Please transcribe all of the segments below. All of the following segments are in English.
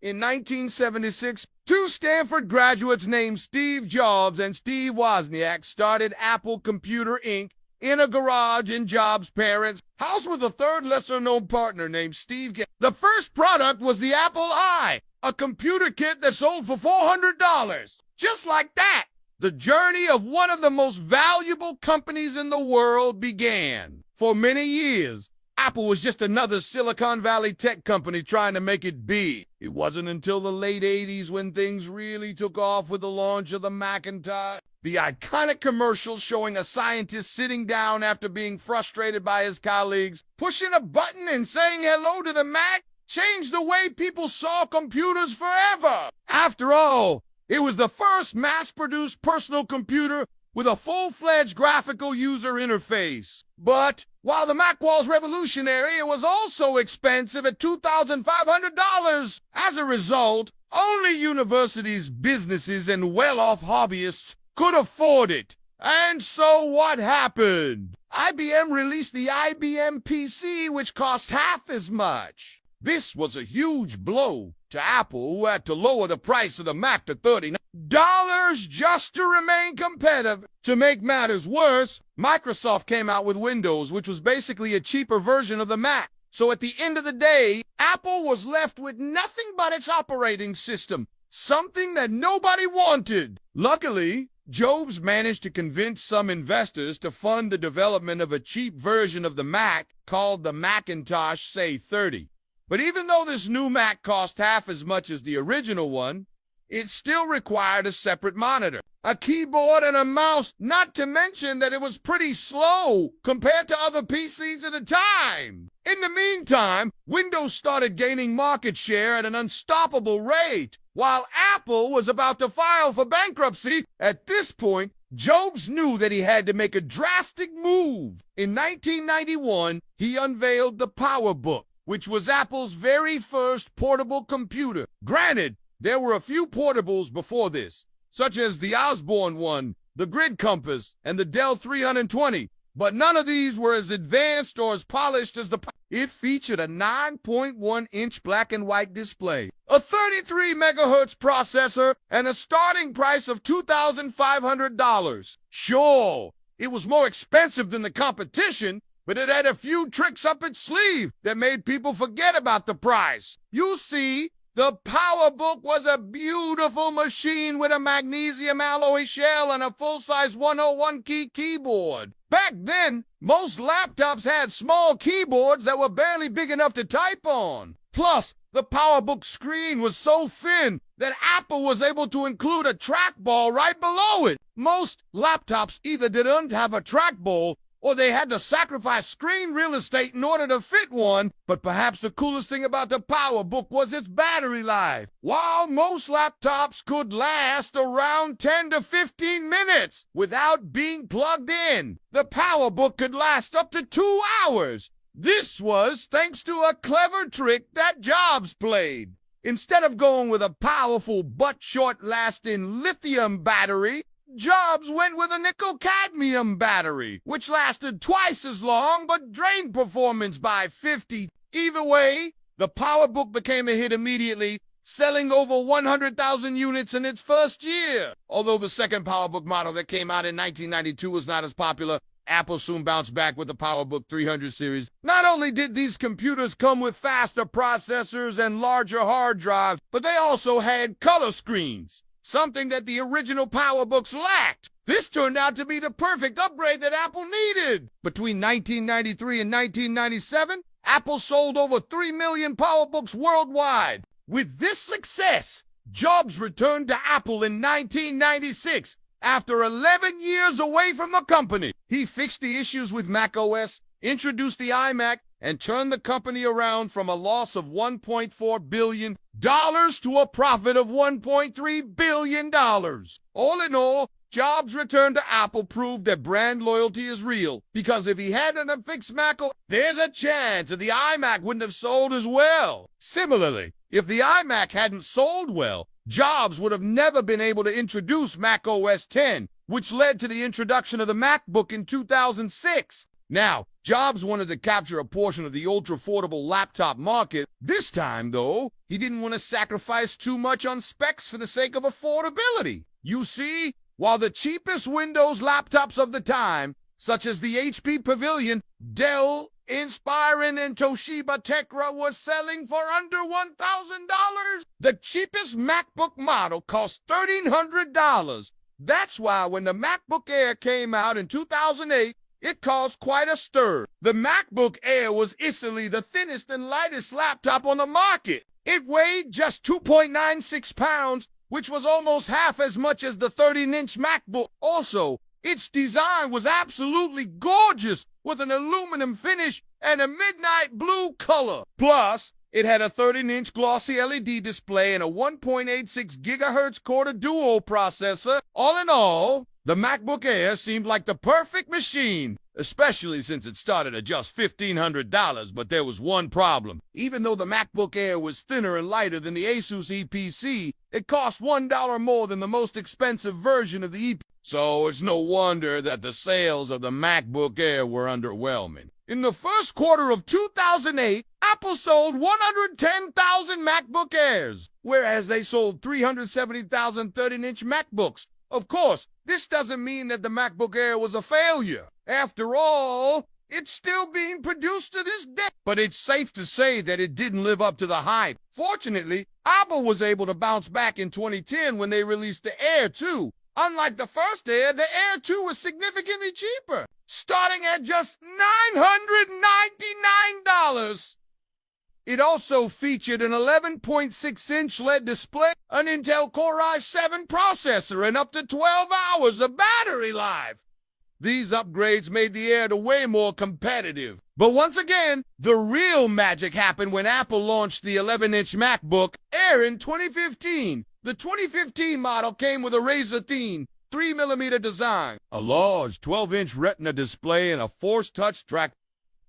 In 1976, two Stanford graduates named Steve Jobs and Steve Wozniak started Apple Computer Inc. in a garage in Jobs' parents' house with a third lesser-known partner named Steve Gates. The first product was the Apple I, a computer kit that sold for $400. Just like that, the journey of one of the most valuable companies in the world began. For many years, Apple was just another Silicon Valley tech company trying to make it big. It wasn't until the late 80s when things really took off with the launch of the Macintosh. The iconic commercial showing a scientist sitting down after being frustrated by his colleagues, pushing a button and saying hello to the Mac, changed the way people saw computers forever. After all, it was the first mass-produced personal computer with a full-fledged graphical user interface. But while the Mac was revolutionary, it was also expensive at $2,500. As a result, only universities, businesses, and well-off hobbyists could afford it. And so what happened? IBM released the IBM PC, which cost half as much. This was a huge blow to Apple, who had to lower the price of the Mac to $39 just to remain competitive. To make matters worse, Microsoft came out with Windows, which was basically a cheaper version of the Mac. So at the end of the day, Apple was left with nothing but its operating system, something that nobody wanted. Luckily, Jobs managed to convince some investors to fund the development of a cheap version of the Mac called the Macintosh, say 30. But even though this new Mac cost half as much as the original one, it still required a separate monitor, a keyboard, and a mouse, not to mention that it was pretty slow compared to other PCs at the time. In the meantime, Windows started gaining market share at an unstoppable rate, while Apple was about to file for bankruptcy. At this point, Jobs knew that he had to make a drastic move. In 1991, he unveiled the PowerBook, which was Apple's very first portable computer. Granted, there were a few portables before this, such as the Osborne one, the Grid Compass, and the Dell 320, but none of these were as advanced or as polished as the It featured a 9.1-inch black and white display, a 33 megahertz processor, and a starting price of $2,500. Sure, it was more expensive than the competition, but it had a few tricks up its sleeve that made people forget about the price. You see, the PowerBook was a beautiful machine with a magnesium alloy shell and a full-size 101-key keyboard. Back then, most laptops had small keyboards that were barely big enough to type on. Plus, the PowerBook screen was so thin that Apple was able to include a trackball right below it. Most laptops either didn't have a trackball or they had to sacrifice screen real estate in order to fit one. But perhaps the coolest thing about the PowerBook was its battery life. While most laptops could last around 10 to 15 minutes without being plugged in, the PowerBook could last up to 2 hours. This was thanks to a clever trick that Jobs played. Instead of going with a powerful but short-lasting lithium battery, Jobs went with a nickel-cadmium battery, which lasted twice as long but drained performance by 50. Either way, the PowerBook became a hit immediately, selling over 100,000 units in its first year. Although the second PowerBook model that came out in 1992 was not as popular, Apple soon bounced back with the PowerBook 300 series. Not only did these computers come with faster processors and larger hard drives, but they also had color screens, something that the original PowerBooks lacked. This turned out to be the perfect upgrade that Apple needed. Between 1993 and 1997, Apple sold over 3 million PowerBooks worldwide. With this success, Jobs returned to Apple in 1996. After 11 years away from the company, he fixed the issues with macOS, introduced the iMac, and turned the company around from a loss of $1.4 billion to a profit of $1.3 billion. All in all, Jobs' return to Apple proved that brand loyalty is real, because if he hadn't fixed macOS, there's a chance that the iMac wouldn't have sold as well. Similarly, if the iMac hadn't sold well, Jobs would have never been able to introduce macOS 10, which led to the introduction of the MacBook in 2006. Now, Jobs wanted to capture a portion of the ultra-affordable laptop market. This time, though, he didn't want to sacrifice too much on specs for the sake of affordability. You see, while the cheapest Windows laptops of the time, such as the HP Pavilion, Dell, Inspiron, and Toshiba Tecra, were selling for under $1,000, the cheapest MacBook model cost $1,300. That's why when the MacBook Air came out in 2008, it caused quite a stir. The MacBook Air was easily the thinnest and lightest laptop on the market. It weighed just 2.96 pounds, which was almost half as much as the 13-inch MacBook. Also, its design was absolutely gorgeous, with an aluminum finish and a midnight blue color. Plus, it had a 13-inch glossy LED display and a 1.86 gigahertz Core-Duo processor. All in all, the MacBook Air seemed like the perfect machine, especially since it started at just $1,500. But there was one problem. Even though the MacBook Air was thinner and lighter than the Asus EPC, it cost $1 more than the most expensive version of the EPC. So it's no wonder that the sales of the MacBook Air were underwhelming. In the first quarter of 2008, Apple sold 110,000 MacBook Airs, whereas they sold 370,000 13-inch MacBooks. Of course, this doesn't mean that the MacBook Air was a failure. After all, it's still being produced to this day. But it's safe to say that it didn't live up to the hype. Fortunately, Apple was able to bounce back in 2010 when they released the Air 2. Unlike the first Air, the Air 2 was significantly cheaper, starting at just $999. It also featured an 11.6-inch LED display, an Intel Core i7 processor, and up to 12 hours of battery life. These upgrades made the Air way more competitive. But once again, the real magic happened when Apple launched the 11-inch MacBook Air in 2015. The 2015 model came with a razor-thin 3mm design, a large 12-inch Retina display, and a Force Touch track.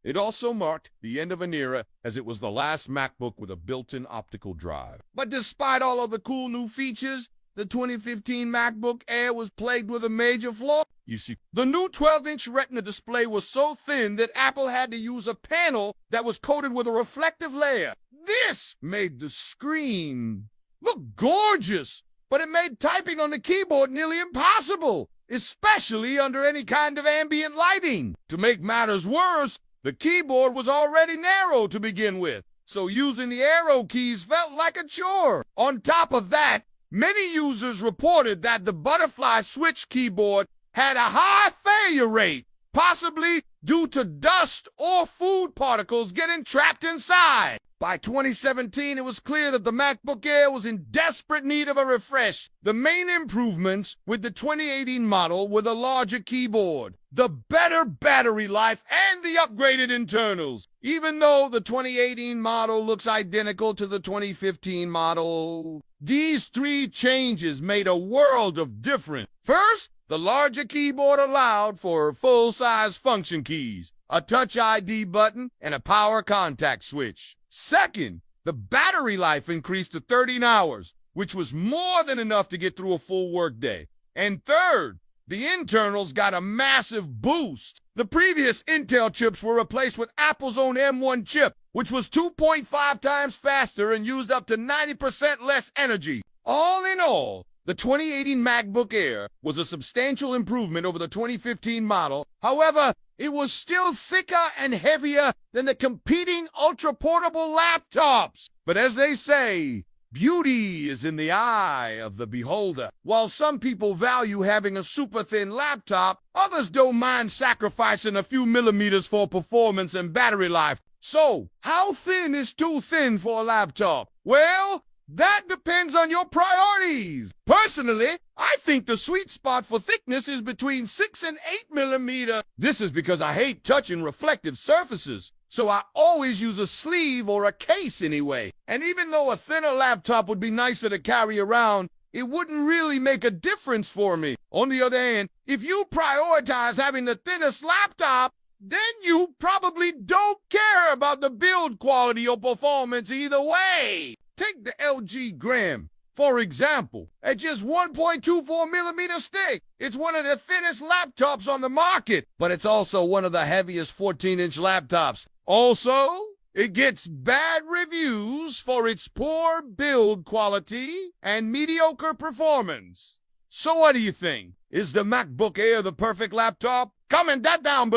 It also marked the end of an era, as it was the last MacBook with a built-in optical drive. But despite all of the cool new features, the 2015 MacBook Air was plagued with a major flaw. You see, the new 12-inch Retina display was so thin that Apple had to use a panel that was coated with a reflective layer. This made the screen look gorgeous, but it made typing on the keyboard nearly impossible, especially under any kind of ambient lighting. To make matters worse, the keyboard was already narrow to begin with, so using the arrow keys felt like a chore. On top of that, many users reported that the butterfly switch keyboard had a high failure rate, possibly due to dust or food particles getting trapped inside. By 2017, it was clear that the MacBook Air was in desperate need of a refresh. The main improvements with the 2018 model were the larger keyboard, the better battery life, and the upgraded internals. Even though the 2018 model looks identical to the 2015 model, these three changes made a world of difference. First, the larger keyboard allowed for full-size function keys, a Touch ID button, and a power contact switch. Second, the battery life increased to 13 hours, which was more than enough to get through a full workday. And third, the internals got a massive boost. The previous Intel chips were replaced with Apple's own M1 chip, which was 2.5 times faster and used up to 90% less energy. All in all, the 2018 MacBook Air was a substantial improvement over the 2015 model. However, it was still thicker and heavier than the competing ultra-portable laptops. But as they say, beauty is in the eye of the beholder. While some people value having a super-thin laptop, others don't mind sacrificing a few millimeters for performance and battery life. So, how thin is too thin for a laptop? Well, that depends on your priorities. Personally, I think the sweet spot for thickness is between 6 and 8 millimeter. This is because I hate touching reflective surfaces, so I always use a sleeve or a case anyway. And even though a thinner laptop would be nicer to carry around, it wouldn't really make a difference for me. On the other hand, if you prioritize having the thinnest laptop, then you probably don't care about the build quality or performance either way. Take the LG Gram For example, at just 1.24 millimeters thick, it's one of the thinnest laptops on the market, but it's also one of the heaviest 14-inch laptops. Also, it gets bad reviews for its poor build quality and mediocre performance. So what do you think? Is the MacBook Air the perfect laptop? Comment that down below.